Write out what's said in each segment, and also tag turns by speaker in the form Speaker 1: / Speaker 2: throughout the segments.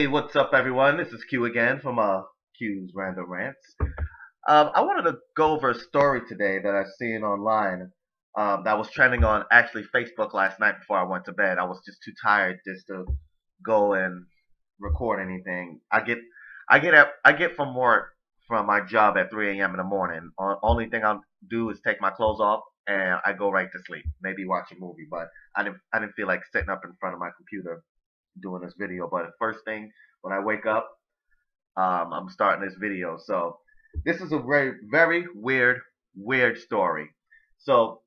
Speaker 1: Hey, what's up, everyone? This is Q again from Q's Random Rants. I wanted to go over a story today that I've seen online that was trending on actually Facebook last night before I went to bed. I was just too tired just to go and record anything. I get from work from my job at 3 a.m. in the morning. Only thing I'll do is take my clothes off and I go right to sleep. Maybe watch a movie, but I didn't feel like sitting up in front of my computer doing this video. But first thing when I wake up, I'm starting this video. So this is a very weird story. So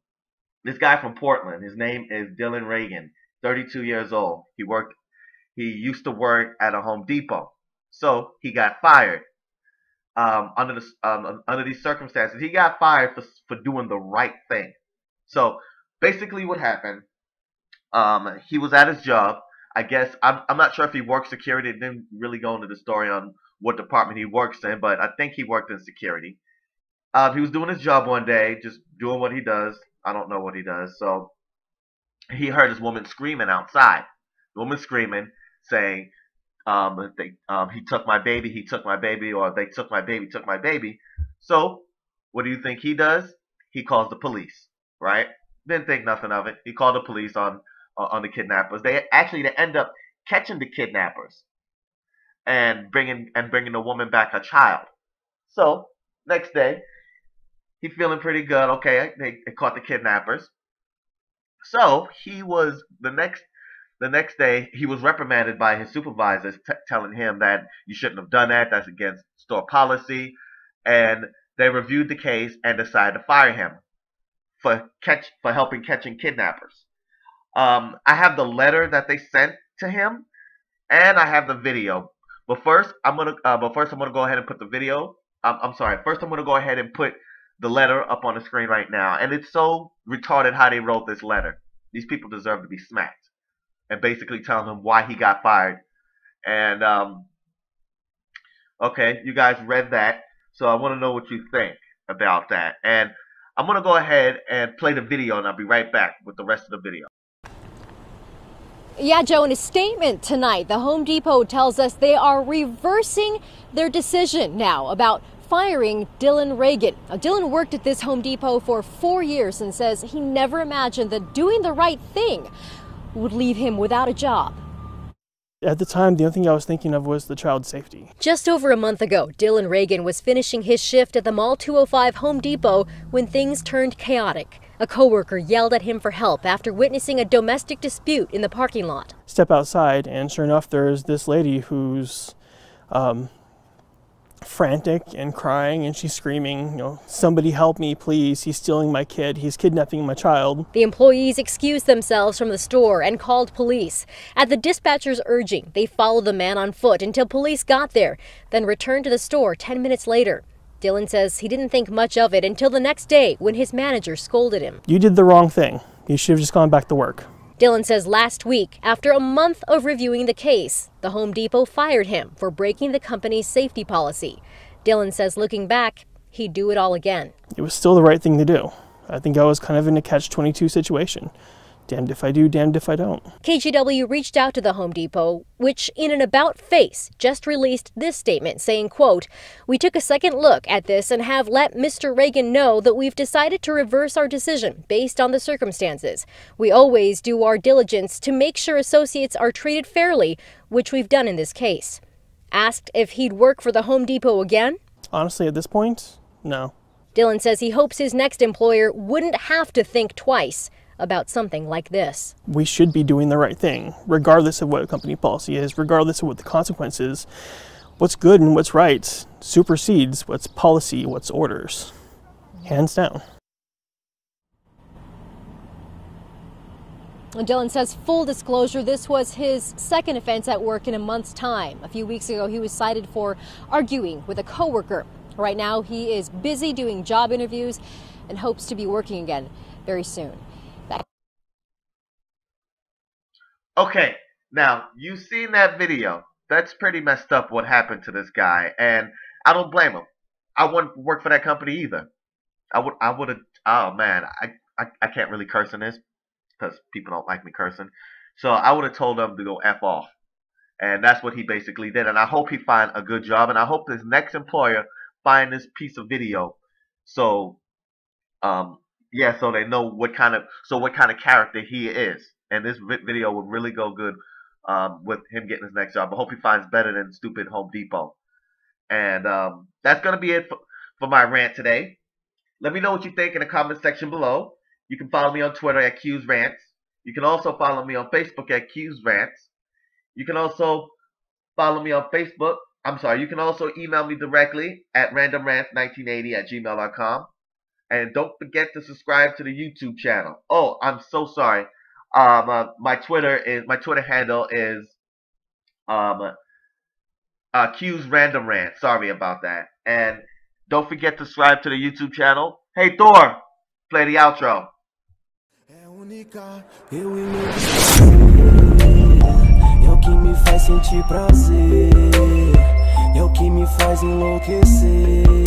Speaker 1: this guy from Portland, his name is Dillon Reagan, 32 years old. He used to work at a Home Depot. So he got fired. Under these circumstances, he got fired for doing the right thing. So basically what happened, he was at his job. I guess I'm not sure if he worked security. It didn't really go into the story on what department he works in, but I think he worked in security. He was doing his job one day, just doing what he does. I don't know what he does. So he heard this woman screaming outside. The woman screaming, saying, he took my baby, or they took my baby. So what do you think he does? He calls the police, right? Didn't think nothing of it. He called the police on the kidnappers. They end up catching the kidnappers and bringing the woman back her child. So next day, he feeling pretty good. Okay, they caught the kidnappers. So he was the next day he was reprimanded by his supervisors, telling him that you shouldn't have done that. That's against store policy. And they reviewed the case and decided to fire him for helping catching kidnappers. I have the letter that they sent to him, and I have the video. But first, I'm gonna go ahead and put the video. I'm sorry. First, I'm gonna go ahead and put the letter up on the screen right now. And it's so retarded how they wrote this letter. These people deserve to be smacked. And basically telling him why he got fired. And okay, you guys read that, so I want to know what you think about that. And I'm gonna go ahead and play the video, and I'll be right back with the rest of the video.
Speaker 2: Yeah, Joe, in a statement tonight, the Home Depot tells us they are reversing their decision now about firing Dillon Reagan. Now, Dillon worked at this Home Depot for 4 years and says he never imagined that doing the right thing would leave him without a job.
Speaker 3: At the time, the only thing I was thinking of was the child's safety.
Speaker 2: Just over a month ago, Dillon Reagan was finishing his shift at the Mall 205 Home Depot when things turned chaotic. A coworker yelled at him for help after witnessing a domestic dispute in the parking lot.
Speaker 3: Step outside, and sure enough, there's this lady who's frantic and crying, and she's screaming, somebody help me, please. He's stealing my kid. He's kidnapping my child.
Speaker 2: The employees excused themselves from the store and called police. At the dispatcher's urging, they followed the man on foot until police got there, then returned to the store 10 minutes later. Dillon says he didn't think much of it until the next day when his manager scolded him.
Speaker 3: You did the wrong thing. You should have just gone back to work.
Speaker 2: Dillon says last week, after a month of reviewing the case, the Home Depot fired him for breaking the company's safety policy. Dillon says looking back, he'd do it all again.
Speaker 3: It was still the right thing to do. I think I was kind of in a catch-22 situation. Damned if I do, damned if I don't.
Speaker 2: KGW reached out to the Home Depot, which in an about face just released this statement saying, quote, "We took a second look at this and have let Mr. Reagan know that we've decided to reverse our decision based on the circumstances. We always do our diligence to make sure associates are treated fairly, which we've done in this case." Asked if he'd work for the Home Depot again?
Speaker 3: Honestly, at this point, no.
Speaker 2: Dillon says he hopes his next employer wouldn't have to think twice about something like this.
Speaker 3: We should be doing the right thing, regardless of what company policy is, regardless of what the consequence is. What's good and what's right supersedes what's policy, what's orders. Hands down.
Speaker 2: Dillon says, full disclosure, this was his second offense at work in a month's time. A few weeks ago, he was cited for arguing with a coworker. Right now, he is busy doing job interviews and hopes to be working again very soon.
Speaker 1: Okay, now you've seen that video. That's pretty messed up what happened to this guy, and I don't blame him. I wouldn't work for that company either. I would have. Oh man, I can't really curse in this because people don't like me cursing. So I would have told them to go F off. And that's what he basically did. And I hope he find a good job. And I hope his next employer find this piece of video. So, yeah, so they know what kind of character he is. And this video would really go good with him getting his next job. I hope he finds better than stupid Home Depot. And that's gonna be it for my rant today. Let me know what you think in the comment section below. You can follow me on Twitter at QsRants. You can also follow me on Facebook at QsRants. You can also follow me on Facebook. I'm sorry, you can also email me directly at randomrants1980@gmail.com. And don't forget to subscribe to the YouTube channel. Oh, I'm so sorry. My Twitter handle is Q's Random Rant. Sorry about that. And don't forget to subscribe to the YouTube channel. Hey Thor, play the outro.
Speaker 4: É o que me faz sentir prazer, é o que me faz enlouquecer.